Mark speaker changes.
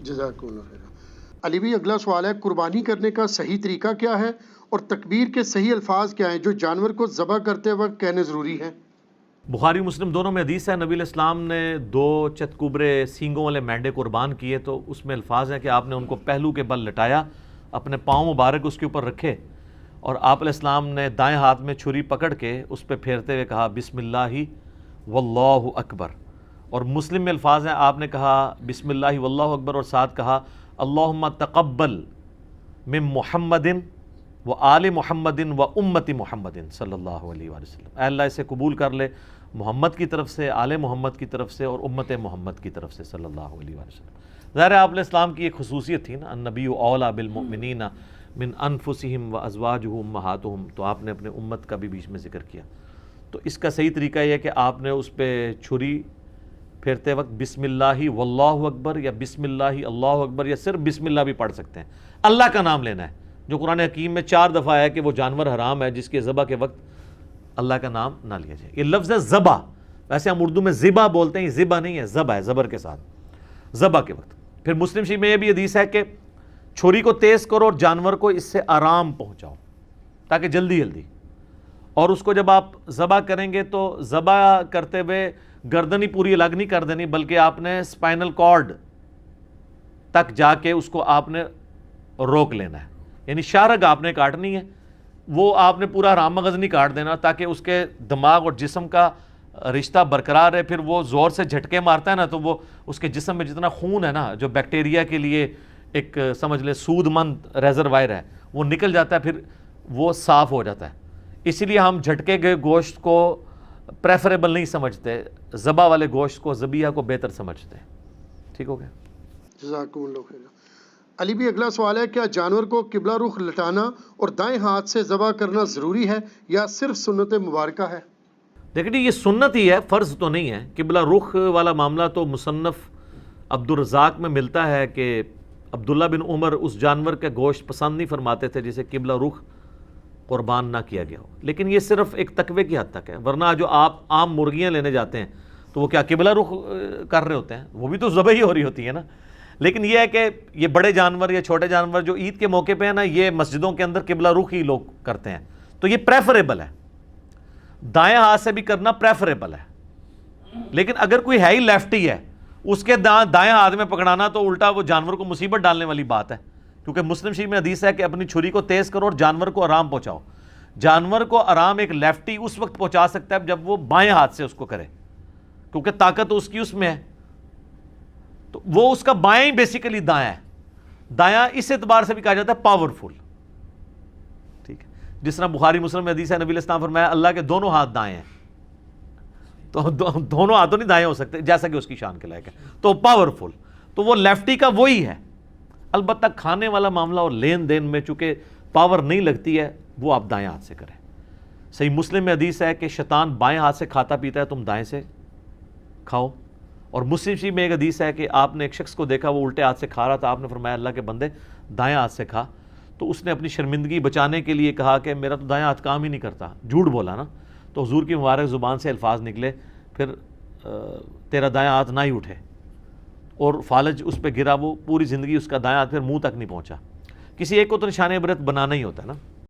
Speaker 1: جزاک اللہ خیر۔ علی بھائی اگلا سوال ہے، قربانی کرنے کا صحیح طریقہ کیا ہے اور تکبیر کے صحیح الفاظ کیا ہیں جو جانور کو ذبح کرتے وقت کہنے ضروری ہیں؟
Speaker 2: بخاری مسلم دونوں میں حدیث ہے، نبی علیہ السلام نے 2 چتکوبرے سینگوں والے مینڈے قربان کیے، تو اس میں الفاظ ہیں کہ آپ نے ان کو پہلو کے بل لٹایا، اپنے پاؤں مبارک اس کے اوپر رکھے، اور آپ علیہ السلام نے دائیں ہاتھ میں چھری پکڑ کے اس پہ پھیرتے ہوئے کہا بسم اللہ واللہ اکبر، اور مسلم میں الفاظ ہیں آپ نے کہا بسم اللہ واللہ اکبر اور ساتھ کہا اللہم تقبل من محمد و آل محمد و امت محمد صلی اللہ علیہ وآلہ وسلم، اے اللہ اسے قبول کر لے محمد کی طرف سے، آل محمد کی طرف سے اور امت محمد کی طرف سے صلی اللہ علیہ وآلہ وسلم۔ ظاہر ہے آپ علیہ السلام کی ایک خصوصیت تھی نا، النبی اولیٰ بالمؤمنین من انفسہم و ازواجہ امہاتہم، تو آپ نے اپنے امت کا بھی بیچ میں ذکر کیا، تو اس کا صحیح طریقہ یہ ہے کہ آپ نے اس پہ چھری پھیرتے وقت بسم اللہ واللہ اکبر یا بسم اللہ اللہ اکبر یا صرف بسم اللہ بھی پڑھ سکتے ہیں، اللہ کا نام لینا ہے، جو قرآن حکیم میں 4 دفعہ ہے کہ وہ جانور حرام ہے جس کے ذبح کے وقت اللہ کا نام نہ لیا جائے۔ یہ لفظ ہے ذبح، ویسے ہم اردو میں ذبح بولتے ہیں، یہ ذبح نہیں ہے، ذبح ہے زبر کے ساتھ، ذبح کے وقت۔ پھر مسلم شریف میں یہ بھی حدیث ہے کہ چھری کو تیز کرو اور جانور کو اس سے آرام پہنچاؤ تاکہ جلدی جلدی، اور اس کو جب آپ ذبح کریں گے تو ذبح کرتے ہوئے گردن ہی پوری الگ نہیں کر دینی، بلکہ آپ نے اسپائنل کارڈ تک جا کے اس کو آپ نے روک لینا ہے، یعنی شارگ آپ نے کاٹنی ہے، وہ آپ نے پورا حرام مغز نہیں کاٹ دینا تاکہ اس کے دماغ اور جسم کا رشتہ برقرار ہے، پھر وہ زور سے جھٹکے مارتا ہے نا تو وہ اس کے جسم میں جتنا خون ہے نا جو بیکٹیریا کے لیے ایک سمجھ لیں سود مند ریزروائر ہے وہ نکل جاتا ہے، پھر وہ صاف ہو جاتا ہے، اسی لیے ہم جھٹکے گئے گوشت کو پریفریبل نہیں سمجھتے، ذبح والے گوشت کو ذبیحہ کو بہتر سمجھتے ہیں۔ ٹھیک ہو گیا؟
Speaker 1: جزاکم اللہ خیر۔ علی بھی اگلا سوال ہے، کیا جانور کو قبلہ رخ لٹانا اور دائیں ہاتھ سے ذبح کرنا ضروری ہے یا صرف سنت مبارکہ ہے؟
Speaker 2: دیکھیں یہ سنت ہی ہے، فرض تو نہیں ہے۔ قبلہ رخ والا معاملہ تو مصنف عبدالرزاق میں ملتا ہے کہ عبداللہ بن عمر اس جانور کا گوشت پسند نہیں فرماتے تھے جسے قبلہ رخ قربان نہ کیا گیا ہو، لیکن یہ صرف ایک تقوی کی حد تک ہے، ورنہ جو آپ عام مرغیاں لینے جاتے ہیں تو وہ کیا قبلہ رخ کر رہے ہوتے ہیں؟ وہ بھی تو ذبح ہی ہو رہی ہوتی ہے نا۔ لیکن یہ ہے کہ یہ بڑے جانور یا چھوٹے جانور جو عید کے موقع پہ ہیں نا، یہ مسجدوں کے اندر قبلہ رخ ہی لوگ کرتے ہیں، تو یہ پریفریبل ہے، دائیں ہاتھ سے بھی کرنا پریفریبل ہے۔ لیکن اگر کوئی ہے ہی لیفٹی ہے، اس کے دائیں ہاتھ میں پکڑانا تو الٹا وہ جانور کو مصیبت ڈالنے والی بات ہے، کیونکہ مسلم شریف میں حدیث ہے کہ اپنی چھری کو تیز کرو اور جانور کو آرام پہنچاؤ۔ جانور کو آرام ایک لیفٹی اس وقت پہنچا سکتا ہے جب وہ بائیں ہاتھ سے اس کو کرے، کیونکہ طاقت اس کی اس میں ہے، تو وہ اس کا بائیں ہی بیسیکلی دایاں ہے۔ دایاں اس اعتبار سے بھی کہا جاتا ہے پاورفل، ٹھیک ہے، جس طرح بخاری مسلم میں حدیث ہے نبی علیہ السلام فرمایا اللہ کے دونوں ہاتھ دائیں ہیں، تو دونوں ہاتھوں نہیں دائیں ہو سکتے جیسا کہ اس کی شان کے لائق ہے، تو پاورفل، تو وہ لیفٹی کا وہی ہے۔ البتہ کھانے والا معاملہ اور لین دین میں چونکہ پاور نہیں لگتی ہے، وہ آپ دائیں ہاتھ سے کریں۔ صحیح مسلم میں حدیث ہے کہ شیطان بائیں ہاتھ سے کھاتا پیتا ہے، تم دائیں سے کھاؤ۔ اور مسلم شریف میں ایک حدیث ہے کہ آپ نے ایک شخص کو دیکھا وہ الٹے ہاتھ سے کھا رہا تھا، آپ نے فرمایا اللہ کے بندے دائیں ہاتھ سے کھا، تو اس نے اپنی شرمندگی بچانے کے لیے کہا کہ میرا تو دائیں ہاتھ کام ہی نہیں کرتا، جھوٹ بولا نا، تو حضور کی مبارک زبان سے الفاظ نکلے پھر تیرا دائیں ہاتھ نہ ہی اٹھے، اور فالج اس پہ گرا، وہ پوری زندگی اس کا دائیں ہاتھ پھر منہ تک نہیں پہنچا۔ کسی ایک کو تو نشان عبرت بنانا ہی ہوتا ہے نا۔